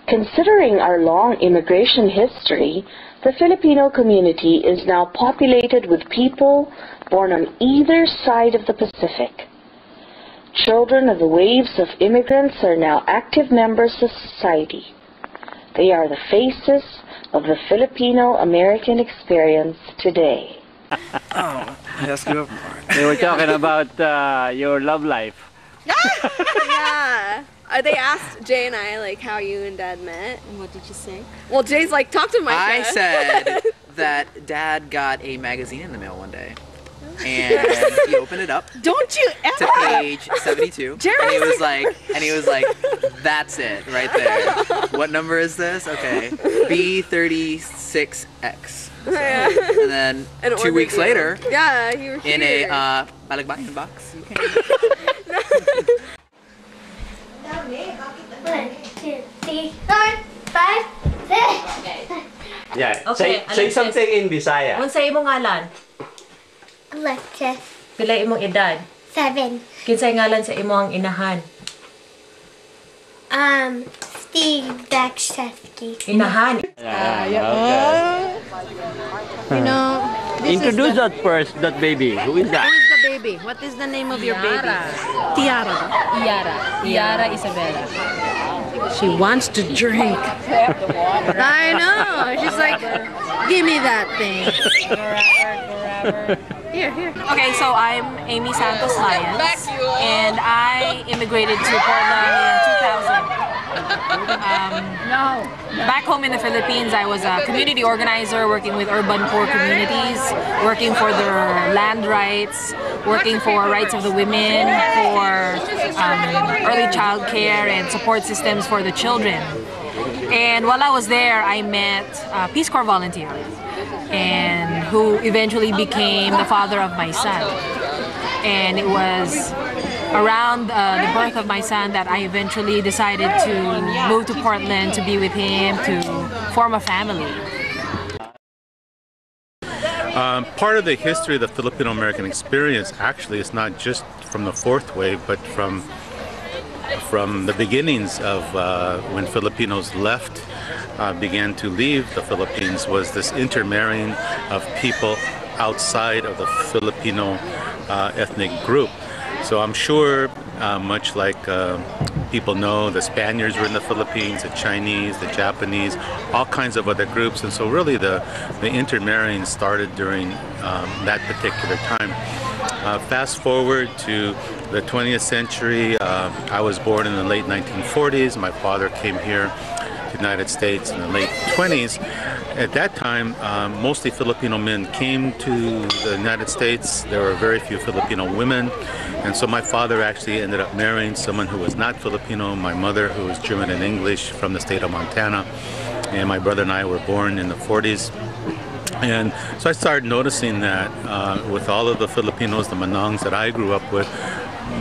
Considering our long immigration history, the Filipino community is now populated with people born on either side of the Pacific. Children of the waves of immigrants are now active members of society. They are the faces of the Filipino-American experience today. Oh, that's good. They were talking about your love life. Yeah. They asked Jay and I like how you and Dad met. And what did you say? Well, Jay's like, talk to Micah. I said that Dad got a magazine in the mail one day. And he opened it up. Don't you ever! To page 72. And he was like, that's it right there. What number is this? Okay. B36X. So, Yeah. and then 2 weeks later, yeah, you were in here. a Malagbayan box, you came. 1, 2, 3, 4, 5, 6. Yeah. Okay, say something in Bisaya. Unsay imong ngalan? Alexis, Pila imong edad? 7. Kinsay ngalan sa imong inahan? Steve Bakshevsky. Inahan. You know, Introduce that first, that baby. Who is that? who is the baby? What is the name of your baby? Tiara. Iara Isabella. She wants to drink. I know. She's like, give me that thing. Here. Okay, so I'm Amy Santos Lyons, and I immigrated to Portland in 2000. Back home in the Philippines, I was a community organizer working with urban poor communities, working for their land rights, working for rights of the women, for early child care and support systems for the children. And while I was there, I met a Peace Corps volunteer, and who eventually became the father of my son. And it was around the birth of my son that I eventually decided to move to Portland to be with him, to form a family. Part of the history of the Filipino-American experience actually is not just from the fourth wave, but from the beginnings of when Filipinos began to leave the Philippines, was this intermarrying of people outside of the Filipino ethnic group. So I'm sure, much like people know, the Spaniards were in the Philippines, the Chinese, the Japanese, all kinds of other groups. And so really the intermarrying started during that particular time. Fast forward to the 20th century, I was born in the late 1940s. My father came here to the United States in the late 20s. At that time, mostly Filipino men came to the United States. There were very few Filipino women. And so my father actually ended up marrying someone who was not Filipino, my mother, who was German and English from the state of Montana. And my brother and I were born in the 40s. And so I started noticing that with all of the Filipinos, the Manongs that I grew up with,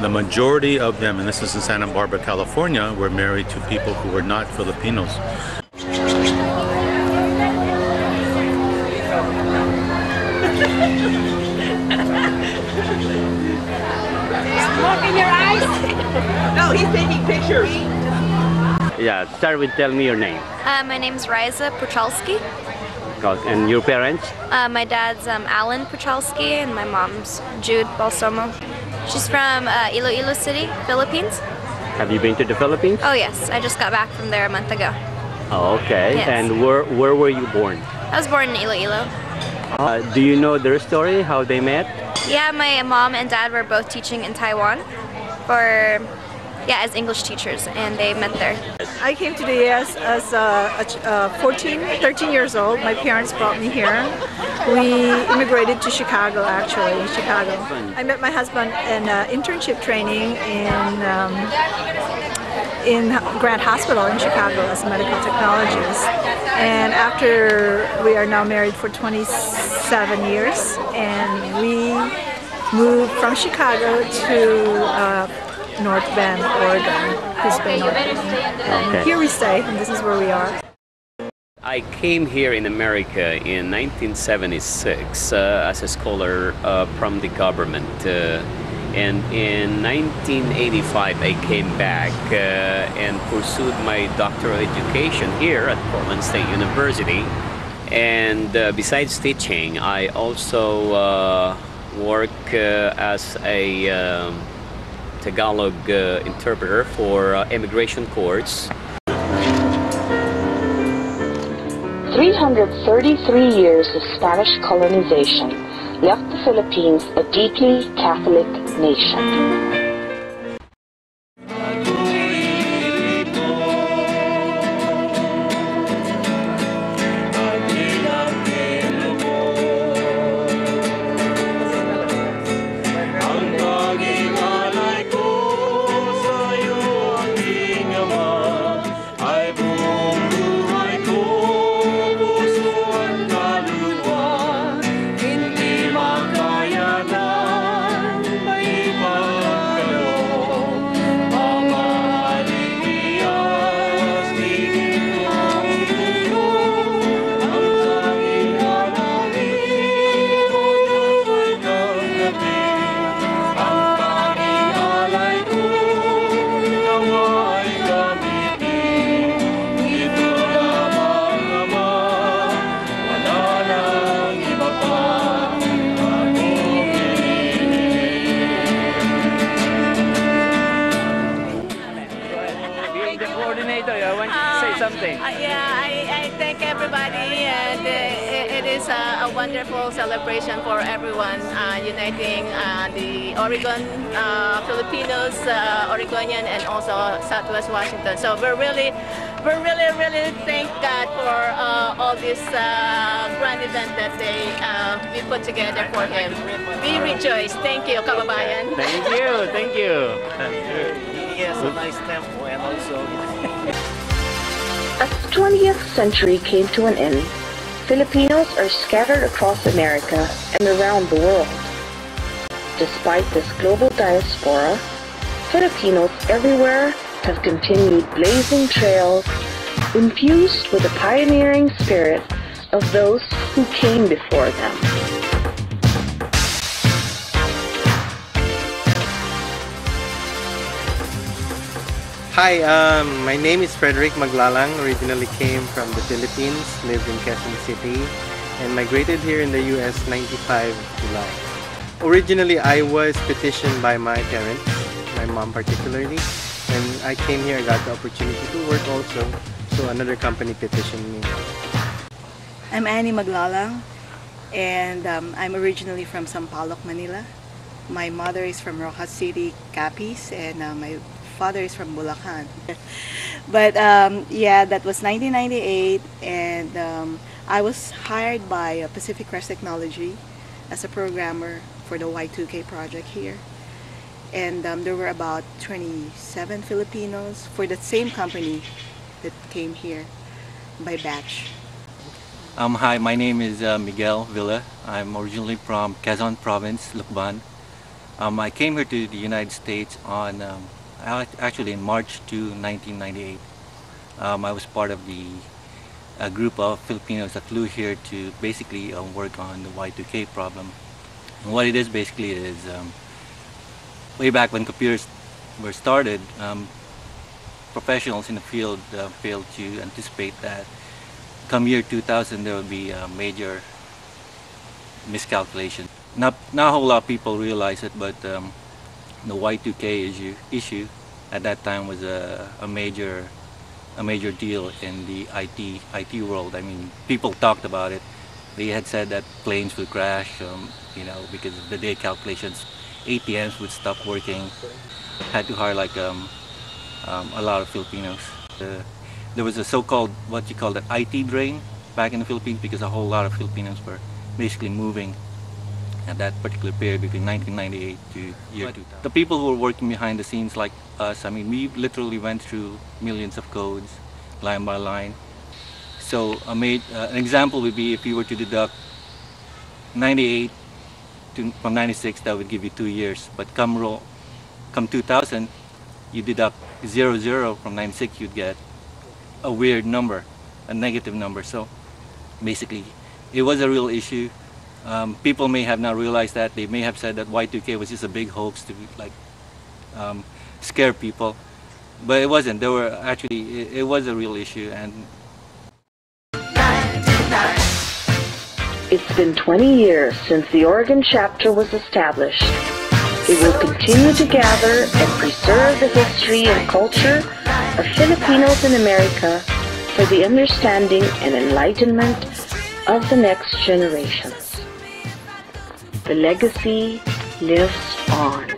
the majority of them, and this is in Santa Barbara, California, were married to people who were not Filipinos. Smoke in your eyes? No, he's taking pictures. Yeah, start with tell me your name. My name's Riza Puchalski. And your parents? My dad's Alan Puchalski and my mom's Jude Balsomo. She's from Iloilo City, Philippines. Have you been to the Philippines? Oh yes, I just got back from there a month ago. Oh, okay. Yes. And where were you born? I was born in Iloilo. Do you know their story, how they met? Yeah, my mom and dad were both teaching in Taiwan as English teachers, and they met there. I came to the US as 13 years old. My parents brought me here. We immigrated to Chicago, actually, I met my husband in internship training in Grant Hospital in Chicago as a medical technologist. And after, we are now married for 27 years, and we moved from Chicago to North Bend, Oregon, Brisbane, Oregon. And here we stay, and this is where we are. I came here in America in 1976 as a scholar from the government. And in 1985, I came back and pursued my doctoral education here at Portland State University. And besides teaching, I also work as a Tagalog interpreter for immigration courts. 333 years of Spanish colonization left the Philippines a deeply Catholic nation. I thank everybody, and it is a wonderful celebration for everyone, uniting the Oregon Filipinos, Oregonian, and also Southwest Washington. So we're really thank God for all this grand event that we put together for him. We rejoice. Thank you, kababayan. Thank you. He has a nice tempo, and also. As the 20th century came to an end, Filipinos are scattered across America and around the world. Despite this global diaspora, Filipinos everywhere have continued blazing trails infused with the pioneering spirit of those who came before them. Hi, my name is Frederick Maglalang. Originally came from the Philippines, lived in Quezon City, and migrated here in the US 95 July. Originally, I was petitioned by my parents, my mom particularly, and I came here, I got the opportunity to work also, so another company petitioned me. I'm Annie Maglalang, and I'm originally from Sampaloc, Manila. My mother is from Rojas City, Capiz, and my father is from Bulacan. But yeah, that was 1998, and I was hired by Pacific Crest Technology as a programmer for the Y2K project here. And there were about 27 Filipinos for the same company that came here by batch. Hi, my name is Miguel Villa. I'm originally from Quezon Province, Lucban. I came here to the United States on actually in March 1998. I was part of the group of Filipinos that flew here to basically work on the Y2K problem. And what it is basically is way back when computers were started, professionals in the field failed to anticipate that come year 2000 there would be a major miscalculation. Not a whole lot of people realize it, but the Y2K issue at that time was a major deal in the IT world. I mean, people talked about it. They had said that planes would crash, you know, because of the day calculations. ATMs would stop working. Had to hire like a lot of Filipinos. There was a so-called, what you call, that IT drain back in the Philippines, because a whole lot of Filipinos were basically moving at that particular period between 1998 to year 2000. The people who were working behind the scenes like us, I mean, we literally went through millions of codes, line by line. So an example would be if you were to deduct 98 from 96, that would give you 2 years. But come 2000, you deduct 00 from 96, you'd get a weird number, a negative number. So basically, it was a real issue. People may have not realized that. They may have said that Y2K was just a big hoax to scare people, but it wasn't. There were actually, it was a real issue. And it's been 20 years since the Oregon chapter was established. It will continue to gather and preserve the history and culture of Filipinos in America for the understanding and enlightenment of the next generations. The legacy lives on.